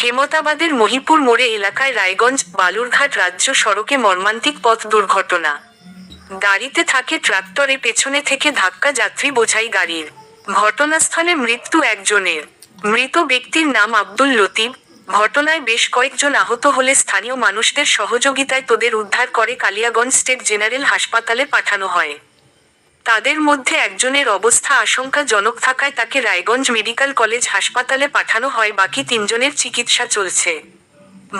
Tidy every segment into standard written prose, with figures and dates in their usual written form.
হেমতাবাদের মহিপুর মোড়ে এলাকায় রায়গঞ্জ বালুরঘাট রাজ্য সড়কে মর্মান্তিক পথ দুর্ঘটনা। গাড়িতে থাকে ট্রাক্টরে পেছনে থেকে ধাক্কা যাত্রী বোঝাই গাড়ির। ঘটনাস্থলে মৃত্যু একজনের। মৃত ব্যক্তির নাম আব্দুল লতিফ। ঘটনায় বেশ কয়েকজন আহত হলে স্থানীয় মানুষদের সহযোগিতায় তাদের উদ্ধার করে কালিয়াগঞ্জ স্টেট জেনারেল হাসপাতালে পাঠানো হয়। তাদের মধ্যে একজনের অবস্থা আশঙ্কাজনক থাকায় তাকে রায়গঞ্জ মেডিকেল কলেজ হাসপাতালে পাঠানো হয়, বাকি তিনজনের চিকিৎসা চলছে।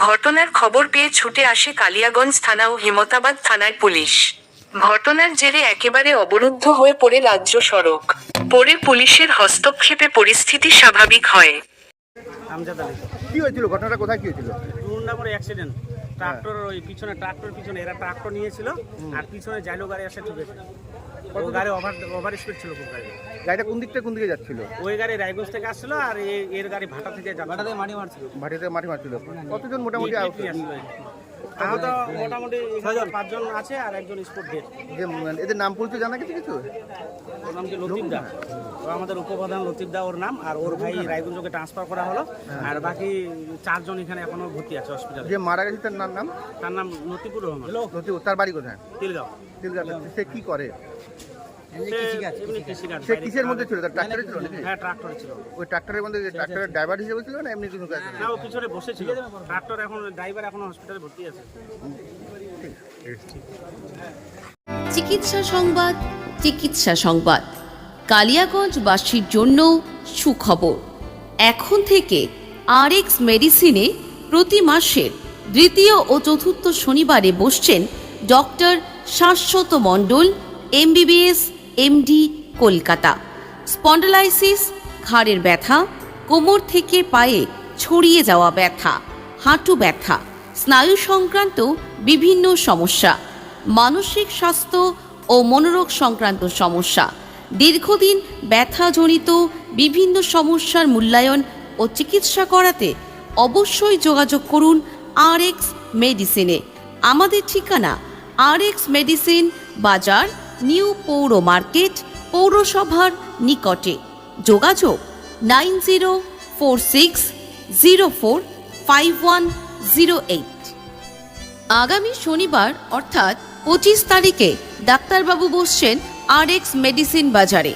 ঘটনার খবর পেয়ে ছুটে আসে কালিয়াগঞ্জ থানা ও হেমতাবাদ থানার পুলিশ। ঘটনার জেরে একেবারে অবরুদ্ধ হয়ে পড়ে রাজ্য সড়ক। পরে পুলিশের হস্তক্ষেপে পরিস্থিতি স্বাভাবিক হয়। কি হয়েছিল? ঘটনাটা কোথায় কি হয়েছিল? দুর্নামরে অ্যাক্সিডেন্ট। ট্রাক্টর ওই পিছনে এরা ট্রাক্টর নিয়েছিল আর পিছনে জাইলো গাড়ি এসে ঠুকেছে। ও গাড়ি ওভার স্পিড ছিল খুব গাড়ি। গাড়িটা কোন দিক থেকে কোন দিকে যাচ্ছিল? ওই গাড়ি রায়গঞ্জ থেকে আসছিল আর এর গাড়ি ভাটা থেকে মাটি মারছিল। ভাটিতে মাটি মারছিল। কতজন মোটামুটি আহত? মোটামুটি 5 জন আছে আর একজন স্পট ডেড। যে এদের নাম পরিচয় জানা গেছে কিছু? ওর নাম কি লতিফ দা। ও আমাদের উপপ্রধান লতিফ দা ওর নাম, আর ওর ভাই রায়গঞ্জকে ট্রান্সফার করা হলো। আর বাকি 4 জন এখানে এখনো ভর্তি আছে হসপিটালে। যে মারা গেছে তার নাম? তার নাম লতিফুর রহমান। তার বাড়ি কোথায়? তিলগাঁও। সে কি করে? সে কিসের মধ্যে ছিল? ট্রাক্টরে ছিল নাকি? হ্যাঁ, ট্রাক্টরে ছিল। ওই ট্রাক্টরের মধ্যে ট্রাক্টরের ড্রাইভার হিসেবে ছিল না এমনি কিছু কাজ? না, ও পিছনে বসেছিল। ট্রাক্টর এখন ড্রাইভার এখন হসপিটালে ভর্তি আছে। চিকিৎসা সংবাদ কালিয়াগঞ্জবাসীর জন্য সুখবর। এখন থেকে RX মেডিসিনে প্রতি মাসের দ্বিতীয় ও চতুর্থ শনিবারে বসছেন ডক্টর শাশ্বত মণ্ডল, MBBS MD, কলকাতা। স্পন্ডলাইসিস, ঘাড়ের ব্যথা, কোমর থেকে পায়ে ছড়িয়ে যাওয়া ব্যথা, হাঁটু ব্যথা, স্নায়ু সংক্রান্ত বিভিন্ন সমস্যা, মানসিক স্বাস্থ্য ও মনোরোগ সংক্রান্ত সমস্যা, দীর্ঘদিন ব্যথাজনিত বিভিন্ন সমস্যার মূল্যায়ন ও চিকিৎসা করাতে অবশ্যই যোগাযোগ করুন RX মেডিসিনে। আমাদের ঠিকানা RX মেডিসিন, বাজার, নিউ পৌর মার্কেট, পৌরসভার নিকটে। যোগাযোগ 9046045108। আগামী শনিবার অর্থাৎ 25 তারিখে ডাক্তারবাবু বসছেন RX মেডিসিন বাজারে।